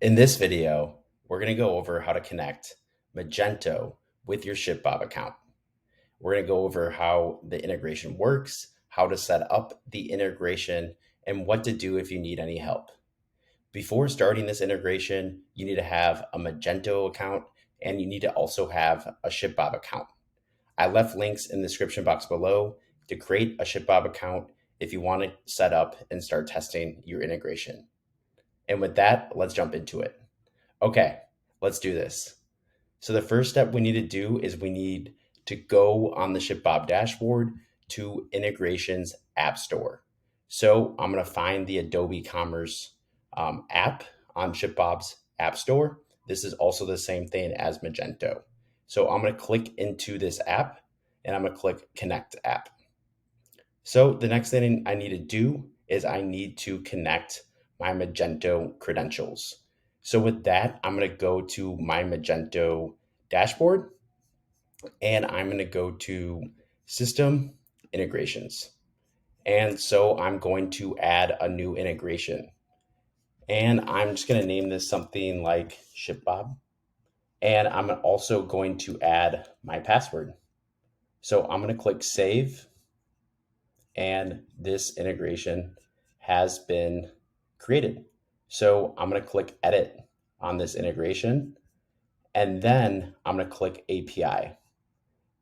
In this video, we're going to go over how to connect Magento with your ShipBob account. We're going to go over how the integration works, how to set up the integration, and what to do if you need any help. Before starting this integration, you need to have a Magento account and you need to also have a ShipBob account. I left links in the description box below to create a ShipBob account if you want to set up and start testing your integration. And with that, let's jump into it. Okay, let's do this. So the first step we need to do is we need to go on the ShipBob dashboard to Integrations App Store. So I'm going to find the Adobe Commerce app on ShipBob's App Store. This is also the same thing as Magento. So I'm going to click into this app and I'm going to click Connect App. So the next thing I need to do is I need to connect my Magento credentials. So with that, I'm going to go to my Magento dashboard and I'm going to go to System Integrations. And so I'm going to add a new integration. And I'm just going to name this something like ShipBob. And I'm also going to add my password. So I'm going to click Save. And this integration has been created. So I'm going to click Edit on this integration. And then I'm going to click API.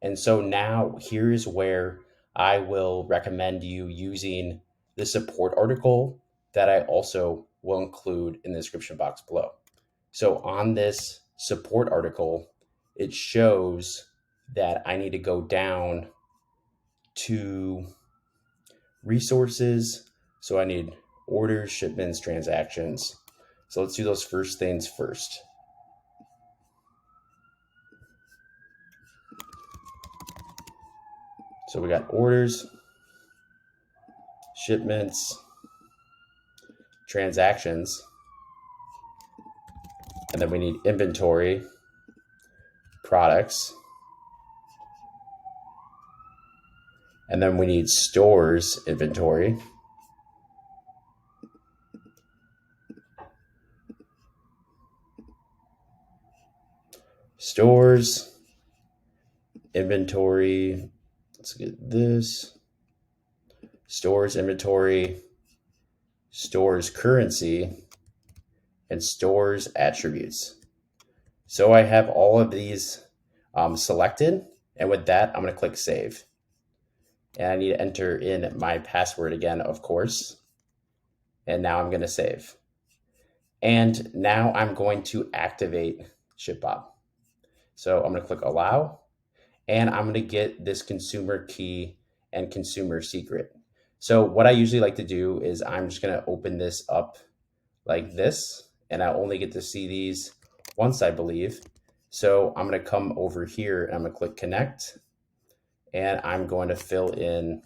And so now here's where I will recommend you using the support article that I also will include in the description box below. So on this support article, it shows that I need to go down to resources. So I need orders, shipments, transactions. So let's do those first things first. So we got orders, shipments, transactions, and then we need inventory, products, and then we need stores inventory, stores inventory. Let's get this. Stores inventory, stores currency, and stores attributes. So I have all of these selected. And with that, I'm going to click Save. And I need to enter in my password again, of course. And now I'm going to save. And now I'm going to activate ShipBob. So I'm going to click Allow. And I'm going to get this consumer key and consumer secret. So what I usually like to do is I'm just going to open this up like this, and I only get to see these once, I believe. So I'm going to come over here and I'm going to click Connect, and I'm going to fill in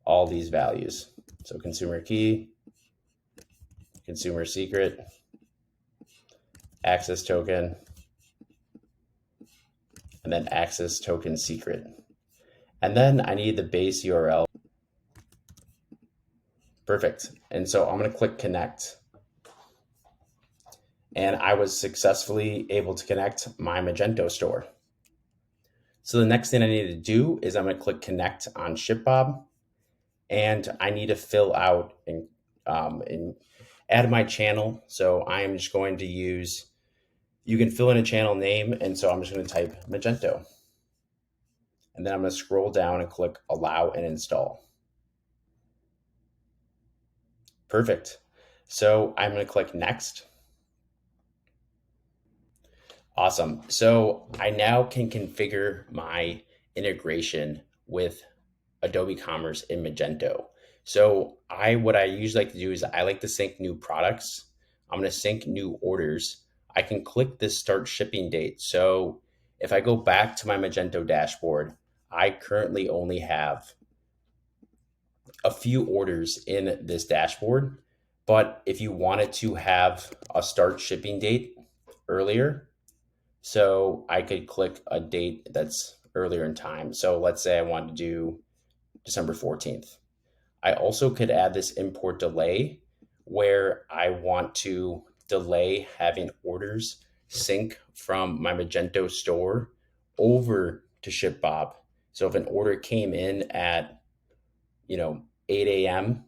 all these values. So consumer key, consumer secret, access token, and then access token secret. And then I need the base URL. Perfect. And so I'm going to click Connect. And I was successfully able to connect my Magento store. So the next thing I need to do is I'm going to click Connect on ShipBob. And I need to fill out and add my channel. So I am just going to use, you can fill in a channel name. And so I'm just going to type Magento. And then I'm going to scroll down and click Allow and Install. Perfect. So I'm going to click Next. Awesome. So I now can configure my integration with Adobe Commerce in Magento. So what I usually like to do is I like to sync new products. I'm going to sync new orders. I can click this start shipping date. So if I go back to my Magento dashboard, I currently only have a few orders in this dashboard. But if you wanted to have a start shipping date earlier, so I could click a date that's earlier in time. So let's say I want to do December 14th. I also could add this import delay where I want to delay having orders sync from my Magento store over to ShipBob. So if an order came in at 8 a.m.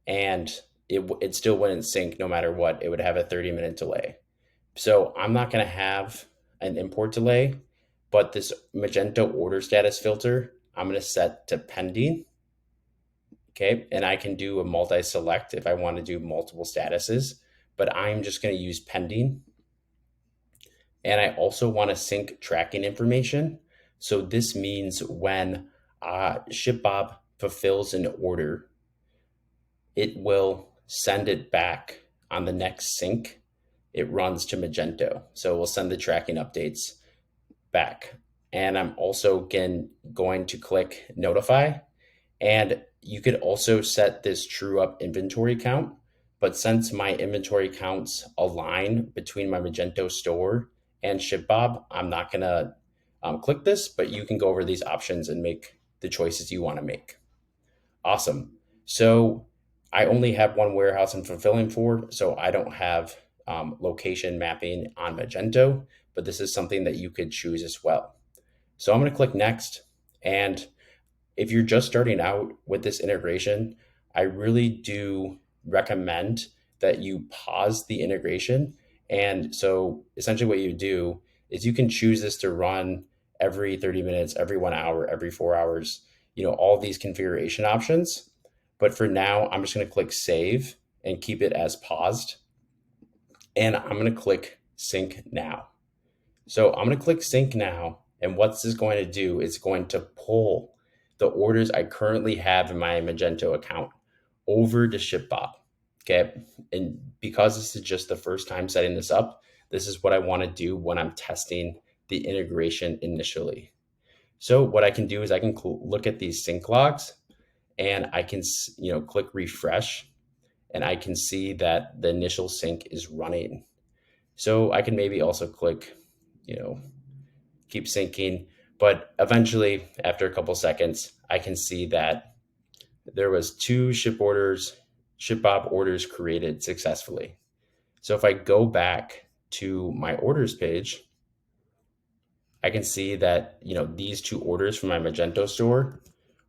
and it still wouldn't sync no matter what, it would have a 30-minute delay. So I'm not going to have an import delay, but this Magento order status filter, I'm going to set to pending. Okay. And I can do a multi-select if I want to do multiple statuses, but I'm just going to use pending. And I also want to sync tracking information. So this means when ShipBob fulfills an order, it will send it back on the next sync. It runs to Magento. So we'll send the tracking updates back. And I'm also going to click notify. And you could also set this true up inventory count. But since my inventory counts align between my Magento store and ShipBob, I'm not going to click this, but you can go over these options and make the choices you want to make. Awesome. So I only have one warehouse I'm fulfilling for, so I don't have location mapping on Magento, but this is something that you could choose as well. So I'm going to click next. And if you're just starting out with this integration, I really do recommend that you pause the integration. And so essentially what you do is you can choose this to run every 30 minutes, every 1 hour, every 4 hours, all these configuration options. But for now, I'm just going to click save and keep it as paused. And I'm going to click sync now. So I'm going to click sync now. And what this is going to do is going to pull the orders I currently have in my Magento account over to ShipBob. Okay. And because this is just the first time setting this up, this is what I want to do when I'm testing the integration initially. So what I can do is I can look at these sync logs and I can, click refresh and I can see that the initial sync is running. So I can maybe also click, keep syncing, but eventually after a couple seconds, I can see that there was 2 ShipBob orders created successfully. So if I go back to my orders page, I can see that, these 2 orders from my Magento store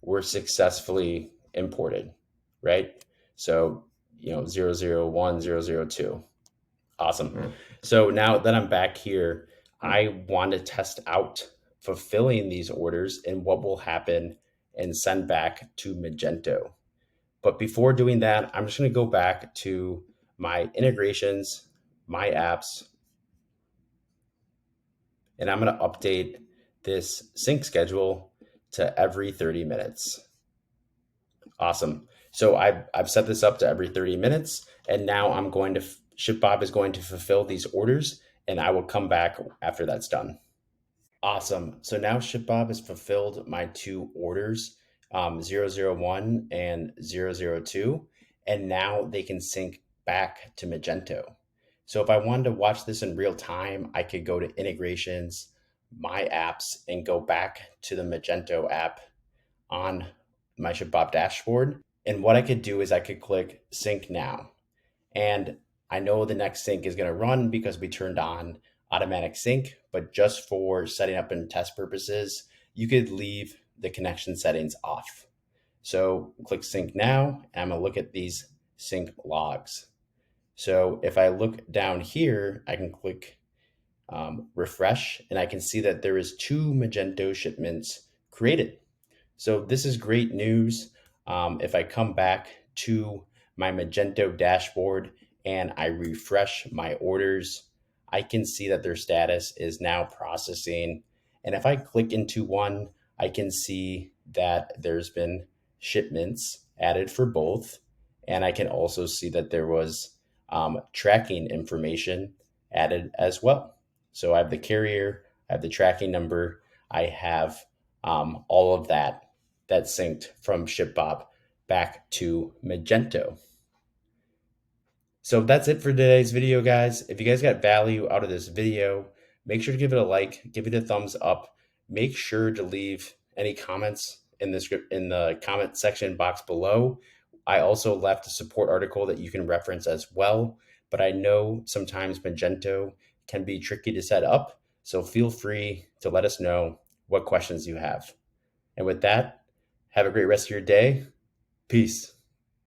were successfully imported, right? So, 001, 002. Awesome. So now that I'm back here, I want to test out fulfilling these orders and what will happen and send back to Magento. But before doing that, I'm just going to go back to my integrations, my apps, and I'm going to update this sync schedule to every 30 minutes. Awesome. So I've set this up to every 30 minutes, and now ShipBob is going to fulfill these orders, and I will come back after that's done. Awesome. So now ShipBob has fulfilled my 2 orders, 001 and 002, and now they can sync back to Magento. So if I wanted to watch this in real time, I could go to integrations, my apps, and go back to the Magento app on my ShipBob dashboard. And what I could do is I could click sync now. And I know the next sync is going to run because we turned on automatic sync, but just for setting up and test purposes, you could leave the connection settings off. So click sync now, and I'm going to look at these sync logs. So if I look down here, I can click refresh, and I can see that there is 2 Magento shipments created. So this is great news. If I come back to my Magento dashboard and I refresh my orders, I can see that their status is now processing. And if I click into one, I can see that there's been shipments added for both. And I can also see that there was tracking information added as well. So I have the carrier, I have the tracking number, I have all of that synced from ShipBob back to Magento. So that's it for today's video, guys. If you guys got value out of this video, make sure to give it a like, give it a thumbs up. Make sure to leave any comments in the comment section box below. I also left a support article that you can reference as well. but I know sometimes Magento can be tricky to set up. So feel free to let us know what questions you have. And with that, have a great rest of your day. Peace.